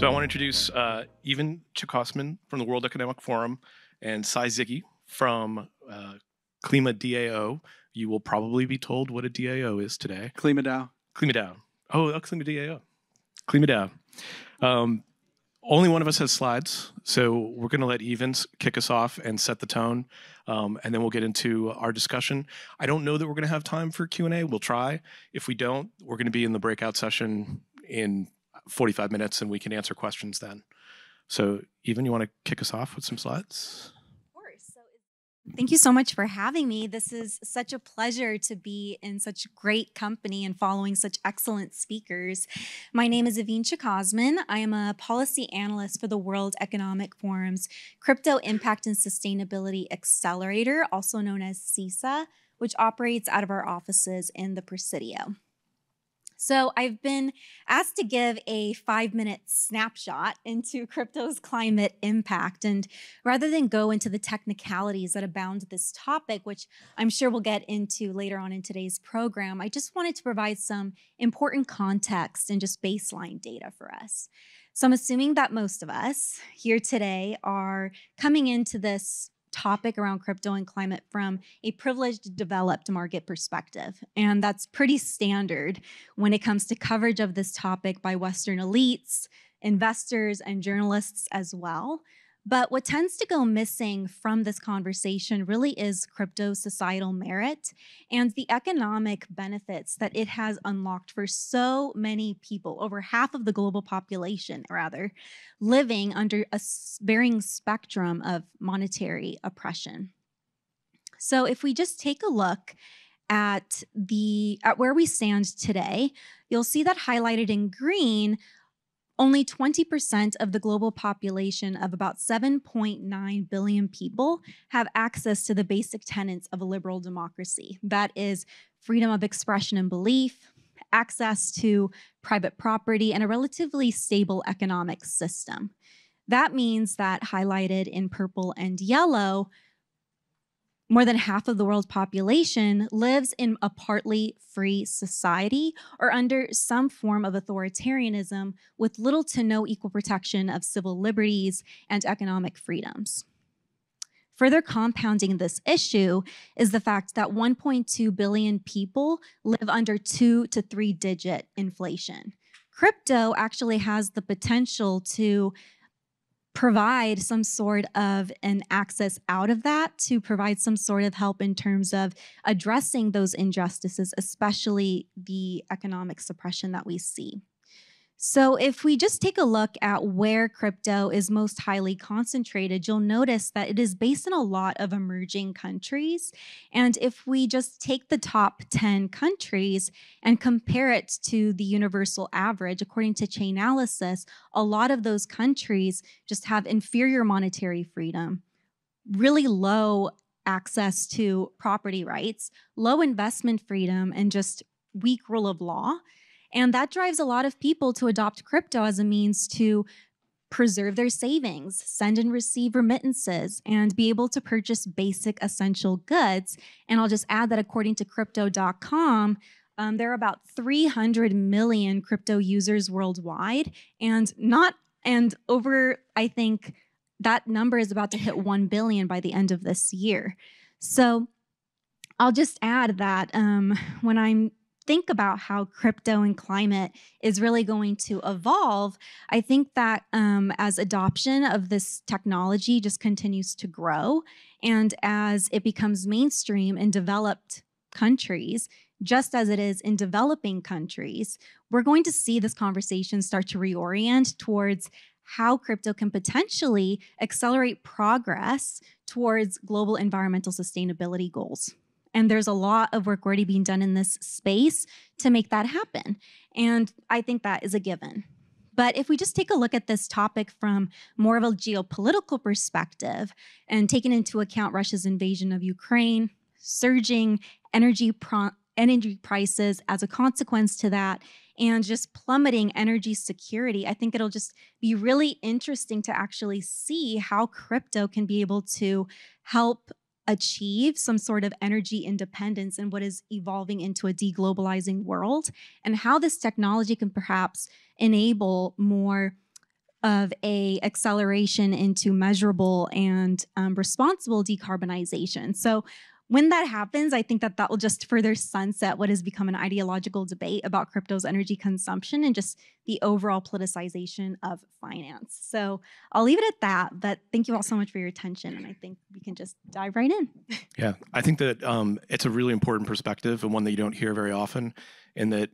So I want to introduce Evîn Cheikosman from the World Economic Forum and Zygy from KlimaDAO. You will probably be told what a DAO is today. KlimaDAO. KlimaDAO. Oh, KlimaDAO. KlimaDAO. Only one of us has slides, so we're going to let Evîn kick us off and set the tone, and then we'll get into our discussion. I don't know that we're going to have time for Q&A. We'll try. If we don't, we're going to be in the breakout session in 45 minutes, and we can answer questions then. So, Evîn, you want to kick us off with some slides? Thank you so much for having me. This is such a pleasure to be in such great company and following such excellent speakers. My name is Evîn Cheikosman. I am a policy analyst for the World Economic Forum's Crypto Impact and Sustainability Accelerator, also known as CISA, which operates out of our offices in the Presidio. So I've been asked to give a 5-minute snapshot into crypto's climate impact. And rather than go into the technicalities that abound this topic, which I'm sure we'll get into later on in today's program, I just wanted to provide some important context and just baseline data for us. So I'm assuming that most of us here today are coming into this topic around crypto and climate from a privileged developed market perspective. And that's pretty standard when it comes to coverage of this topic by Western elites, investors, and journalists as well. But what tends to go missing from this conversation really is crypto's societal merit and the economic benefits that it has unlocked for so many people, over half of the global population, rather, living under a varying spectrum of monetary oppression. So if we just take a look at where we stand today, you'll see that highlighted in green, only 20% of the global population of about 7.9 billion people have access to the basic tenets of a liberal democracy. That is freedom of expression and belief, access to private property, and a relatively stable economic system. That means that highlighted in purple and yellow, more than half of the world's population lives in a partly free society or under some form of authoritarianism with little to no equal protection of civil liberties and economic freedoms. Further compounding this issue is the fact that 1.2 billion people live under 2 to 3 digit inflation. Crypto actually has the potential to provide some sort of an access out of that, to provide some sort of help in terms of addressing those injustices, especially the economic suppression that we see. So if we just take a look at where crypto is most highly concentrated, you'll notice that it is based in a lot of emerging countries. And if we just take the top 10 countries and compare it to the universal average, according to Chainalysis, a lot of those countries just have inferior monetary freedom, really low access to property rights, low investment freedom, and just weak rule of law. And that drives a lot of people to adopt crypto as a means to preserve their savings, send and receive remittances, and be able to purchase basic essential goods. And I'll just add that according to crypto.com, there are about 300 million crypto users worldwide, and I think that number is about to hit 1 billion by the end of this year. So I'll just add that when I'm think about how crypto and climate is really going to evolve, I think that as adoption of this technology just continues to grow, and as it becomes mainstream in developed countries, just as it is in developing countries, we're going to see this conversation start to reorient towards how crypto can potentially accelerate progress towards global environmental sustainability goals. And there's a lot of work already being done in this space to make that happen. And I think that is a given. But if we just take a look at this topic from more of a geopolitical perspective and taking into account Russia's invasion of Ukraine, surging energy prices as a consequence to that, and just plummeting energy security, I think it'll just be really interesting to actually see how crypto can be able to help achieve some sort of energy independence in what is evolving into a deglobalizing world, and how this technology can perhaps enable more of a acceleration into measurable and responsible decarbonization. So when that happens, I think that will just further sunset what has become an ideological debate about crypto's energy consumption and just the overall politicization of finance. So I'll leave it at that, but thank you all so much for your attention, and I think we can just dive right in. Yeah, I think that it's a really important perspective and one that you don't hear very often, in that,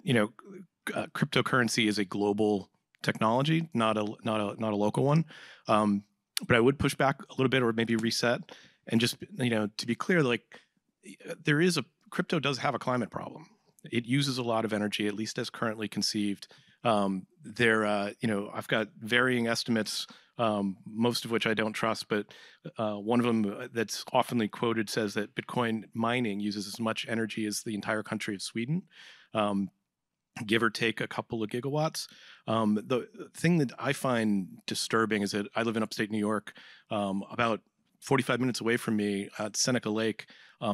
cryptocurrency is a global technology, not a local one. But I would push back a little bit, or maybe reset, and just to be clear, like crypto does have a climate problem. It uses a lot of energy, at least as currently conceived. I've got varying estimates, most of which I don't trust, but one of them that's often quoted says that Bitcoin mining uses as much energy as the entire country of Sweden, give or take a couple of gigawatts. The thing that I find disturbing is that I live in upstate New York. About 45 minutes away from me at Seneca Lake,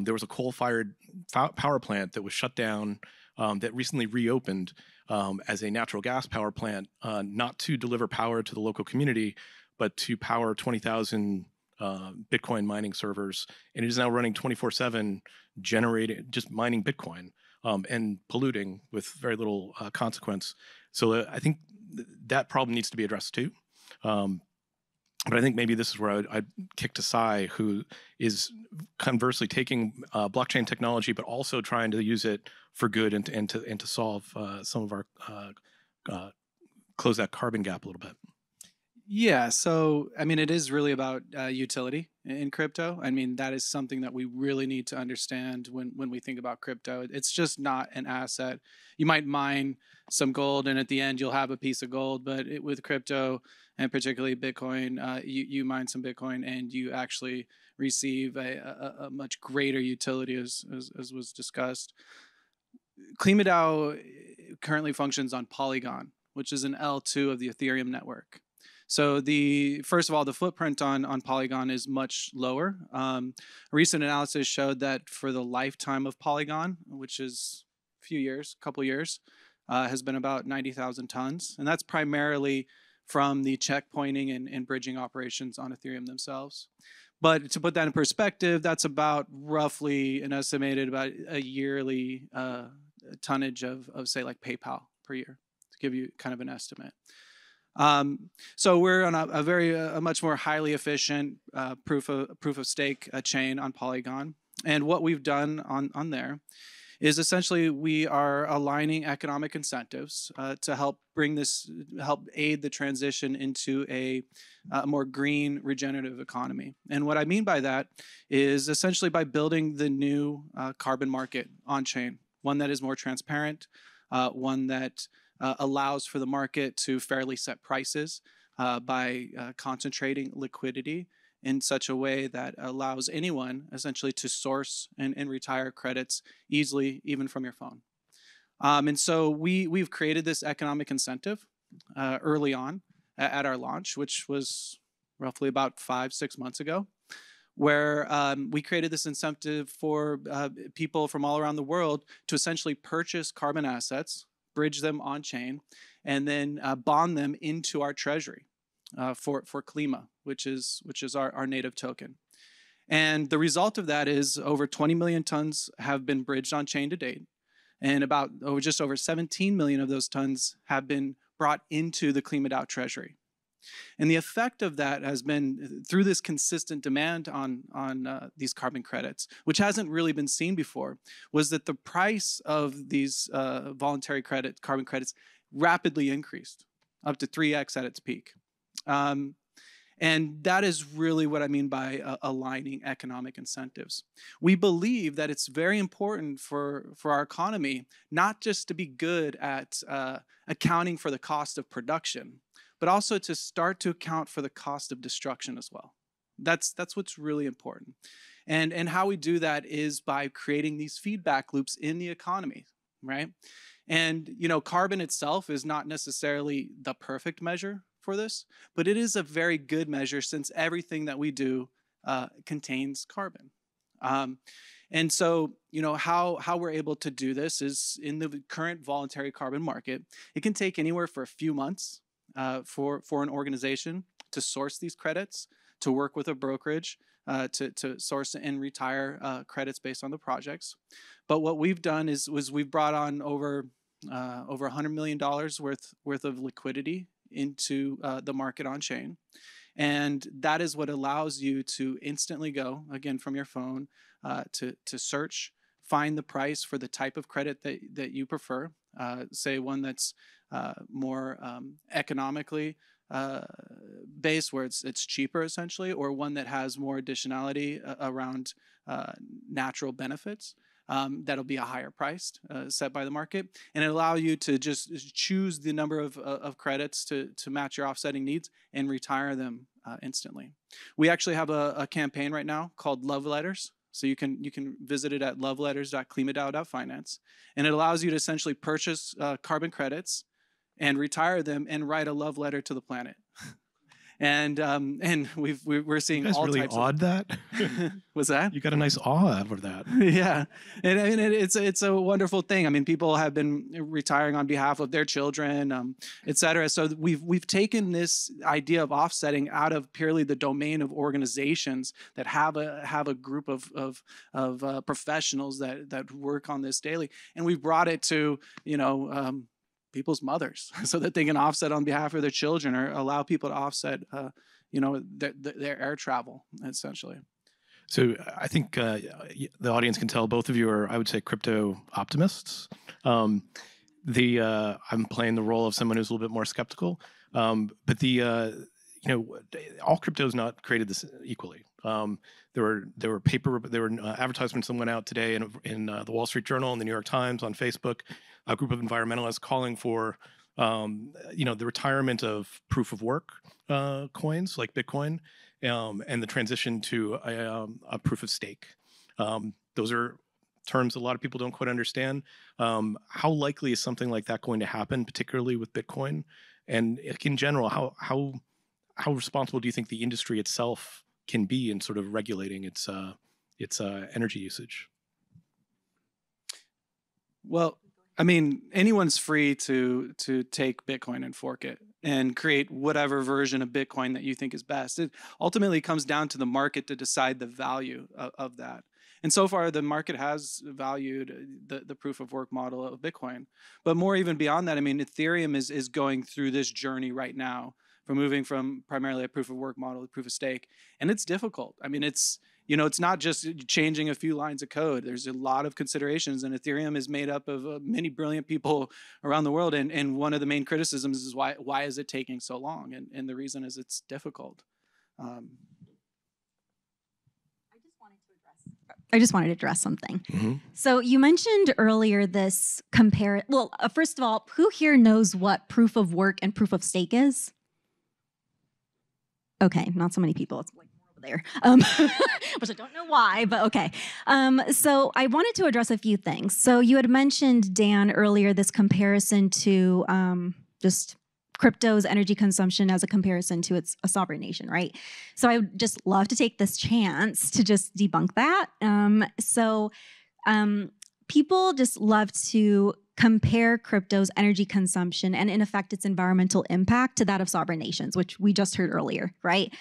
there was a coal-fired power plant that was shut down, that recently reopened as a natural gas power plant, not to deliver power to the local community, but to power 20,000 Bitcoin mining servers. And it is now running 24/7, just mining Bitcoin, and polluting with very little consequence. So I think that problem needs to be addressed too. But I think maybe this is where I'd kick to Cy, who is conversely taking blockchain technology, but also trying to use it for good and to solve some of our close that carbon gap a little bit. Yeah, so I mean, it is really about utility in crypto. I mean, that is something that we really need to understand when we think about crypto. It's just not an asset. You might mine some gold, and at the end, you'll have a piece of gold. But with crypto, and particularly Bitcoin, you mine some Bitcoin, and you actually receive a much greater utility, as was discussed. KlimaDAO currently functions on Polygon, which is an L2 of the Ethereum network. So first of all, the footprint on Polygon is much lower. A recent analysis showed that for the lifetime of Polygon, which is a couple years, has been about 90,000 tons. And that's primarily from the checkpointing and bridging operations on Ethereum themselves. But to put that in perspective, that's about roughly an estimated about a yearly tonnage of say like PayPal per year, to give you kind of an estimate. So we're on a much more highly efficient proof of stake chain on Polygon. And what we've done on there is essentially we are aligning economic incentives to help aid the transition into a more green regenerative economy. And what I mean by that is essentially by building the new carbon market on chain, one that is more transparent, one that allows for the market to fairly set prices by concentrating liquidity in such a way that allows anyone essentially to source and retire credits easily, even from your phone. And so we've created this economic incentive early on at our launch, which was roughly about 5-6 months ago, where we created this incentive for people from all around the world to essentially purchase carbon assets, bridge them on chain, and then bond them into our treasury for Klima, which is our native token. And the result of that is over 20 million tons have been bridged on chain to date, and just over 17 million of those tons have been brought into the KlimaDAO treasury. And the effect of that has been, through this consistent demand on these carbon credits, which hasn't really been seen before, was that the price of these voluntary carbon credits rapidly increased, up to 3x at its peak. And that is really what I mean by aligning economic incentives. We believe that it's very important for our economy not just to be good at accounting for the cost of production, but also to start to account for the cost of destruction as well. That's what's really important. And how we do that is by creating these feedback loops in the economy, right? And carbon itself is not necessarily the perfect measure for this, but it is a very good measure since everything that we do contains carbon. And so, how we're able to do this is in the current voluntary carbon market, it can take anywhere for a few months for an organization to source these credits, to work with a brokerage, to source and retire credits based on the projects. But what we've done is we've brought on over $100 million worth of liquidity into the market on chain. And that is what allows you to instantly go, again, from your phone, to search, find the price for the type of credit that you prefer, say one that's more economically based, where it's cheaper essentially, or one that has more additionality around natural benefits. That'll be a higher price set by the market, and it allows you to just choose the number of credits to match your offsetting needs and retire them instantly. We actually have a campaign right now called Love Letters. So you can visit it at loveletters.klimadao.finance, and it allows you to essentially purchase carbon credits and retire them and write a love letter to the planet. And we're seeing all really types awed of that. What's that? You got a nice awe out of that. Yeah, and I mean it's a wonderful thing. I mean, people have been retiring on behalf of their children, et cetera. So we've taken this idea of offsetting out of purely the domain of organizations that have a group of professionals that work on this daily, and we've brought it to people's mothers so that they can offset on behalf of their children, or allow people to offset their air travel essentially. So I think the audience can tell both of you are, I would say, crypto optimists. I'm playing the role of someone who's a little bit more skeptical. But all crypto is not created this equally. There were advertisements that went out today in the Wall Street Journal and the New York Times, on Facebook, a group of environmentalists calling for the retirement of proof of work coins like Bitcoin, and the transition to a proof of stake. Those are terms a lot of people don't quite understand. How likely is something like that going to happen, particularly with Bitcoin? And in general, how responsible do you think the industry itself can be in sort of regulating its energy usage? Well, I mean, anyone's free to take Bitcoin and fork it and create whatever version of Bitcoin that you think is best. It ultimately comes down to the market to decide the value of that. And so far, the market has valued the proof of work model of Bitcoin. But more even beyond that, I mean, Ethereum is going through this journey right now, from moving from primarily a proof of work model to proof of stake. And it's difficult. I mean, it's not just changing a few lines of code. There's a lot of considerations, and Ethereum is made up of many brilliant people around the world. And one of the main criticisms is why is it taking so long? And the reason is it's difficult. I just wanted to address something. Mm-hmm. So you mentioned earlier this first of all, who here knows what proof of work and proof of stake is? Okay, not so many people. It's like more over there, which I don't know why, but okay. So I wanted to address a few things. So you had mentioned, Dan, earlier this comparison to just crypto's energy consumption as a comparison to a sovereign nation, right? So I would just love to take this chance to just debunk that. People just love to compare crypto's energy consumption and, in effect, its environmental impact to that of sovereign nations, which we just heard earlier, right?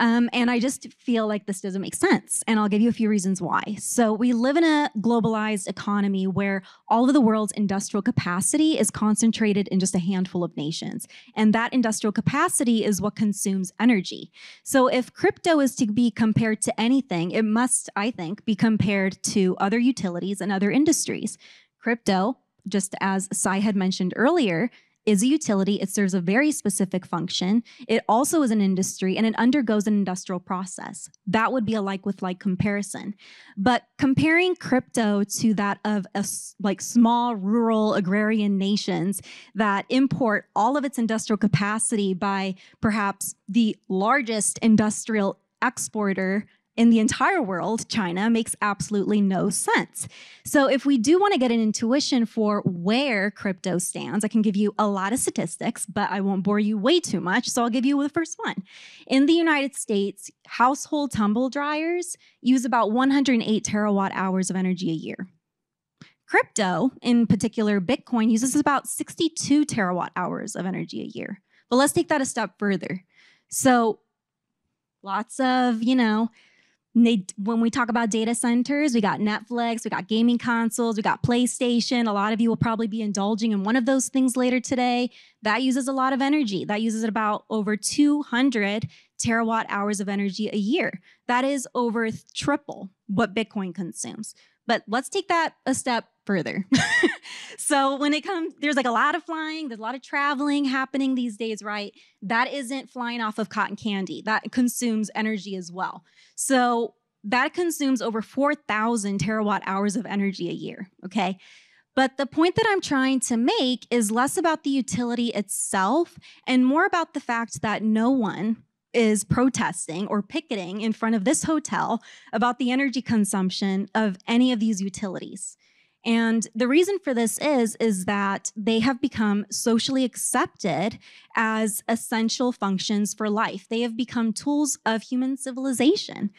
And I just feel like this doesn't make sense, and I'll give you a few reasons why. So we live in a globalized economy where all of the world's industrial capacity is concentrated in just a handful of nations, and that industrial capacity is what consumes energy. So if crypto is to be compared to anything, it must, I think, be compared to other utilities and other industries. Crypto, just as Cy had mentioned earlier, is a utility. It serves a very specific function. It also is an industry, and it undergoes an industrial process. That would be a like with like comparison. But comparing crypto to that of small rural agrarian nations that import all of its industrial capacity by perhaps the largest industrial exporter in the entire world, China, makes absolutely no sense. So if we do want to get an intuition for where crypto stands, I can give you a lot of statistics, but I won't bore you way too much, so I'll give you the first one. In the United States, household tumble dryers use about 108 terawatt hours of energy a year. Crypto, in particular Bitcoin, uses about 62 terawatt hours of energy a year. But let's take that a step further. So lots of, when we talk about data centers, we got Netflix, we got gaming consoles, we got PlayStation. A lot of you will probably be indulging in one of those things later today. That uses a lot of energy. That uses about over 200 terawatt hours of energy a year. That is over triple what Bitcoin consumes. But let's take that a step further. So when it comes, there's like a lot of flying, there's a lot of traveling happening these days, right? That isn't flying off of cotton candy. That consumes energy as well. So that consumes over 4,000 terawatt hours of energy a year, okay? But the point that I'm trying to make is less about the utility itself and more about the fact that no one is protesting or picketing in front of this hotel about the energy consumption of any of these utilities. And the reason for this is that they have become socially accepted as essential functions for life. They have become tools of human civilization.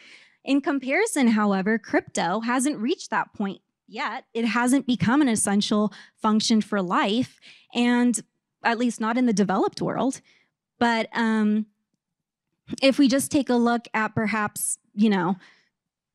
In comparison, however, crypto hasn't reached that point yet. It hasn't become an essential function for life, and at least not in the developed world. But if we just take a look at perhaps,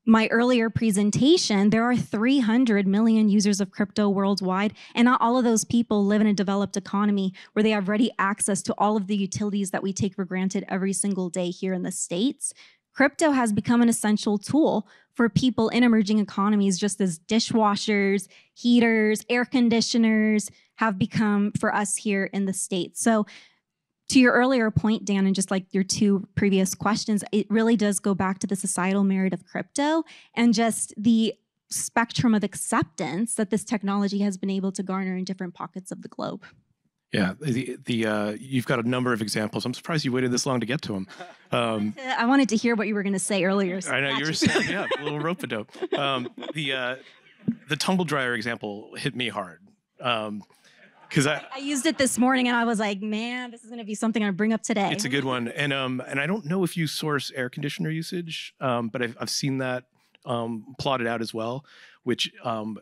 my earlier presentation, there are 300 million users of crypto worldwide, and not all of those people live in a developed economy where they have ready access to all of the utilities that we take for granted every single day here in the States. Crypto has become an essential tool for people in emerging economies, just as dishwashers, heaters, air conditioners have become for us here in the States. So to your earlier point, Dan, and just like your two previous questions, it really does go back to the societal merit of crypto and just the spectrum of acceptance that this technology has been able to garner in different pockets of the globe. Yeah, you've got a number of examples. I'm surprised you waited this long to get to them. I wanted to hear what you were going to say earlier. So I know you were saying, yeah, a little rope-a-dope. The tumble dryer example hit me hard. Because I used it this morning and I was like, man, this is going to be something I bring up today. It's a good one. And I don't know if you source air conditioner usage, but I've seen that plotted out as well, which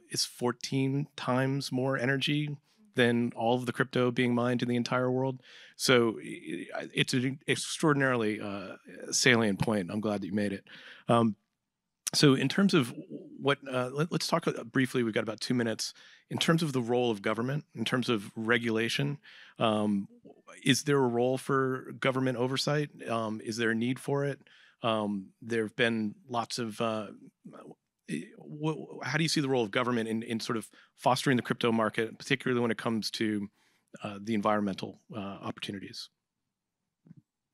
is 14 times more energy than all of the crypto being mined in the entire world. So it's an extraordinarily salient point. I'm glad that you made it. So in terms of what, let's talk briefly, we've got about 2 minutes. In terms of the role of government, in terms of regulation, is there a role for government oversight? Is there a need for it? There have been lots of, how do you see the role of government in sort of fostering the crypto market, particularly when it comes to the environmental opportunities?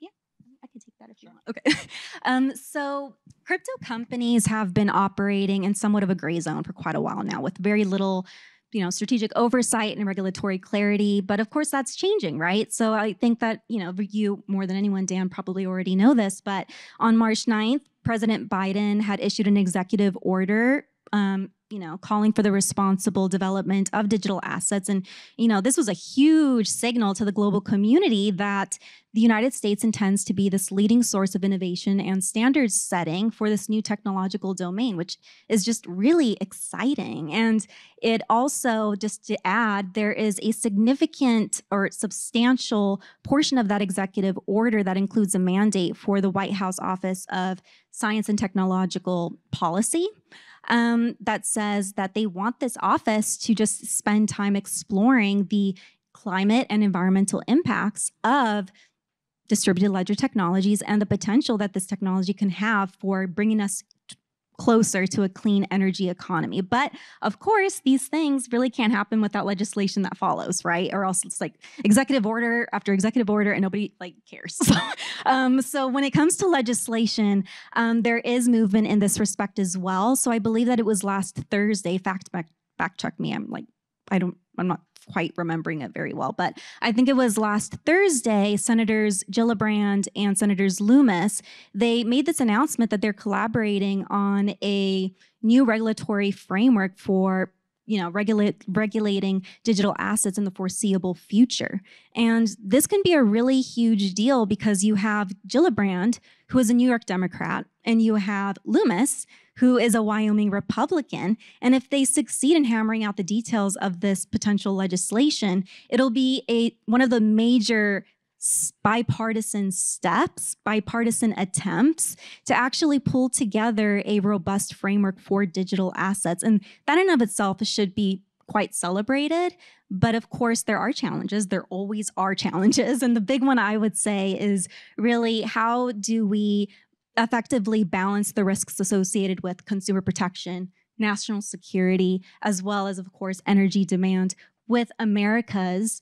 I can take that if you want. Okay. So crypto companies have been operating in somewhat of a gray zone for quite a while now with very little strategic oversight and regulatory clarity. But of course, that's changing, right? So I think that, you more than anyone, Dan, probably already know this, but on March 9th, President Biden had issued an executive order calling for the responsible development of digital assets. And, this was a huge signal to the global community that the United States intends to be this leading source of innovation and standards setting for this new technological domain, which is just really exciting. And it also, just to add, there is a significant or substantial portion of that executive order that includes a mandate for the White House Office of Science and Technological Policy. That says that they want this office to just spend time exploring the climate and environmental impacts of distributed ledger technologies and the potential that this technology can have for bringing us closer to a clean energy economy. But of course, these things really can't happen without legislation that follows, right? Or else it's like executive order after executive order and nobody cares. So when it comes to legislation, there is movement in this respect as well. So I believe that it was last Thursday, fact check me, I'm not quite remembering it very well, but I think it was last Thursday, Senators Gillibrand and Senators Loomis, they made this announcement that they're collaborating on a new regulatory framework for regulating digital assets in the foreseeable future. And this can be a really huge deal because you have Gillibrand, who is a New York Democrat, and you have Loomis, who is a Wyoming Republican. And if they succeed in hammering out the details of this potential legislation, it'll be one of the major bipartisan steps, bipartisan attempts to actually pull together a robust framework for digital assets. And that in of itself should be quite celebrated. But of course, there are challenges. There always are challenges. And the big one I would say is really, how do we effectively balance the risks associated with consumer protection, national security, as well as, of course, energy demand with America's,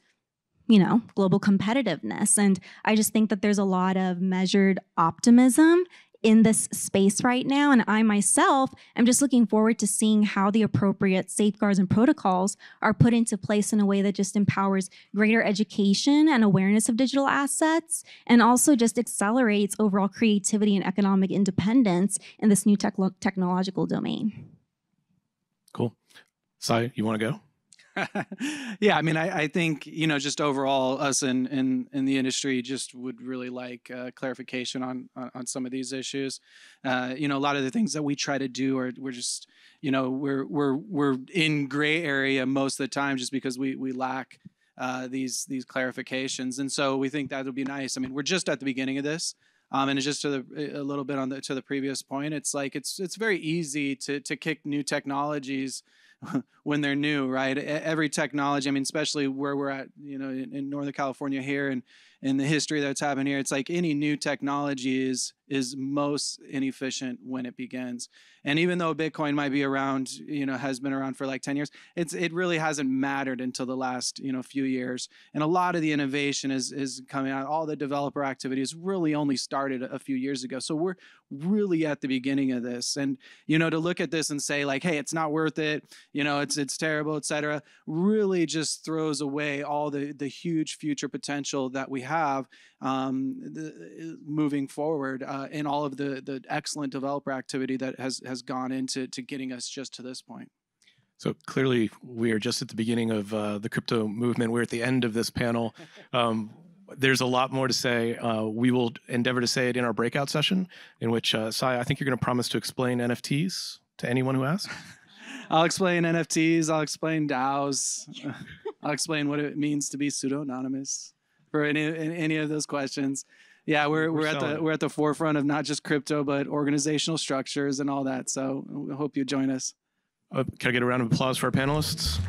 global competitiveness. And I just think that there's a lot of measured optimism in this space right now. And I myself am just looking forward to seeing how the appropriate safeguards and protocols are put into place in a way that just empowers greater education and awareness of digital assets, and also just accelerates overall creativity and economic independence in this new technological domain. Cool. Zy, you want to go? Yeah, I mean, I think, just overall, us in the industry just would really like clarification on some of these issues. A lot of the things that we try to do we're just, we're in gray area most of the time just because we lack these clarifications. And so we think that would be nice. I mean, we're just at the beginning of this. And it's just a little bit to the previous point. It's like it's very easy to kick new technologies when they're new, right? Every technology, I mean, especially where we're at, in Northern California here, and in the history that's happened here, it's like any new technology is most inefficient when it begins. And even though Bitcoin might be around, has been around for like 10 years, it really hasn't mattered until the last, few years. And a lot of the innovation is coming out. All the developer activities really only started a few years ago. So we're really at the beginning of this. And, to look at this and say like, hey, it's not worth it, it's terrible, et cetera, really just throws away all the huge future potential that we have moving forward, and all of the excellent developer activity that has gone into getting us just to this point. So clearly, we are just at the beginning of the crypto movement. We're at the end of this panel. There's a lot more to say. We will endeavor to say it in our breakout session, in which, Zy, I think you're going to promise to explain NFTs to anyone who asks. I'll explain NFTs. I'll explain DAOs. I'll explain what it means to be pseudo-anonymous for any of those questions. Yeah, we're at the forefront of not just crypto, but organizational structures and all that. So I hope you join us. Can I get a round of applause for our panelists?